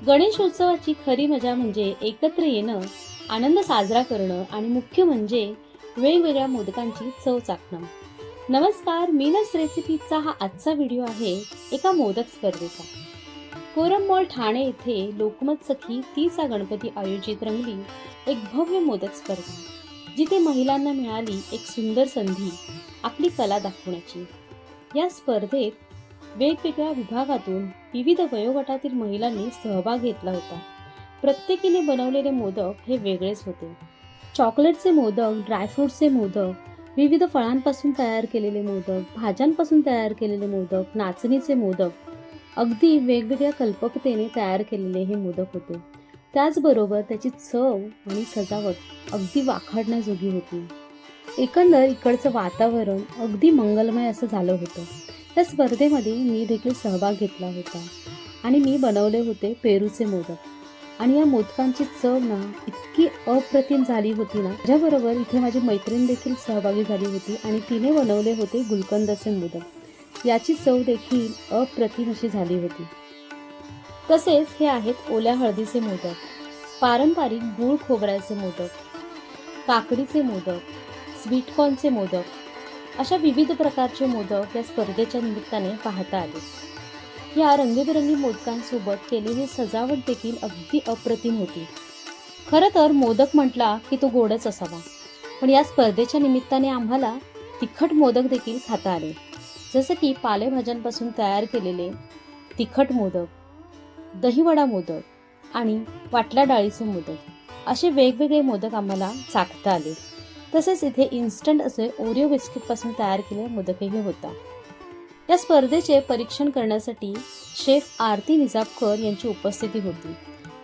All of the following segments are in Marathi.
गणेशोत्सवाची खरी मजा म्हणजे एकत्र येणं, आनंद साजरा करणं आणि मुख्य म्हणजे वेगवेगळ्या मोदकांची चव चाखणं. नमस्कार, मीनस रेसिपीचा हा आजचा व्हिडिओ आहे एका मोदक स्पर्धेचा. कोरम मॉल ठाणे येथे लोकमत सखी 30 गणपती आयोजित रंगली एक भव्य मोदक स्पर्धा, जिथे महिलांना मिळाली एक सुंदर संधी आपली कला दाखवण्याची. या स्पर्धेत वेगवेगळ्या विभागातून विविध वयोगटातील महिलांनी सहभाग घेतला होता. प्रत्येकीने बनवलेले मोदक हे वेगळेच होते. चॉकलेटचे मोदक, ड्रायफ्रूटचे मोदक, विविध फळांपासून तयार केलेले मोदक, भाज्यांपासून तयार केलेले मोदक, नाचणीचे मोदक, अगदी वेगवेगळ्या कल्पकतेने तयार केलेले हे मोदक होते. त्याचबरोबर त्याची चव आणि सजावट अगदी वाखाणण्याजोगी होती. एकंदर इकडचं वातावरण अगदी मंगलमय असं झालं होतं. त्या स्पर्धेमध्ये मी देखील सहभाग घेतला होता आणि मी बनवले होते पेरूचे मोदक आणि या मोदकांची चव ना इतकी अप्रतिम झाली होती ना. त्याच्याबरोबर इथे माझी मैत्रीण देखील सहभागी झाली होती आणि तिने बनवले होते गुलकंदाचे मोदक. याची चव देखील अप्रतिम अशी झाली होती. तसेच हे आहेत ओल्या हळदीचे मोदक, पारंपरिक गूळ खोबऱ्याचे मोदक, काकडीचे मोदक, स्वीटकॉर्नचे मोदक, अशा विविध प्रकारचे मोदक या स्पर्धेच्या निमित्ताने पाहता आले. या रंगीबेरंगी मोदकांसोबत केलेली सजावट देखील अगदी अप्रतिम होती. खरं तर मोदक म्हटला की तो गोडच असावा, पण या स्पर्धेच्या निमित्ताने आम्हाला तिखट मोदक देखील खाता आले. जसं की पालेभाज्यांपासून तयार केलेले तिखट मोदक, दहीवडा मोदक आणि वाटल्या डाळीचे मोदक, असे वेगवेगळे मोदक आम्हाला चाखता आले. तसेच इथे इन्स्टंट असे ओरिओ बिस्किटपासून तयार केलेले मोदकही होता. या स्पर्धेचे परीक्षण करण्यासाठी शेफ आरती निजापकर यांची उपस्थिती होती.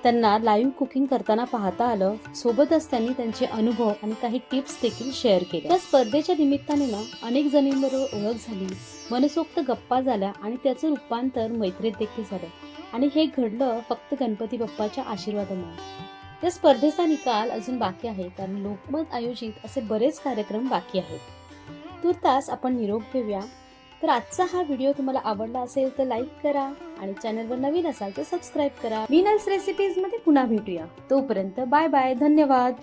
त्यांना लाईव्ह कुकिंग करताना पाहता आलं. सोबतच त्यांनी त्यांचे अनुभव आणि काही टिप्स देखील शेअर केले. या स्पर्धेच्या निमित्ताने ना अनेक जणींबरोबर ओळख झाली, मनसोक्त गप्पा झाल्या आणि त्याचं रूपांतर मैत्रीत देखील झालं. आणि हे घडलं फक्त गणपती बाप्पाच्या आशीर्वादामुळे. या स्पर्धेचा निकाल अजून बाकी आहे, कारण लोकमत आयोजित असे बरेच कार्यक्रम बाकी आहेत. तुर्तास आपण निरोप घेऊया. तर आजचा हा व्हिडिओ तुम्हाला आवडला असेल तर लाईक करा आणि चॅनलवर नवीन असाल तर सबस्क्राईब करा. मीनस रेसिपीज मध्ये पुन्हा भेटूया. तोपर्यंत बाय बाय. धन्यवाद.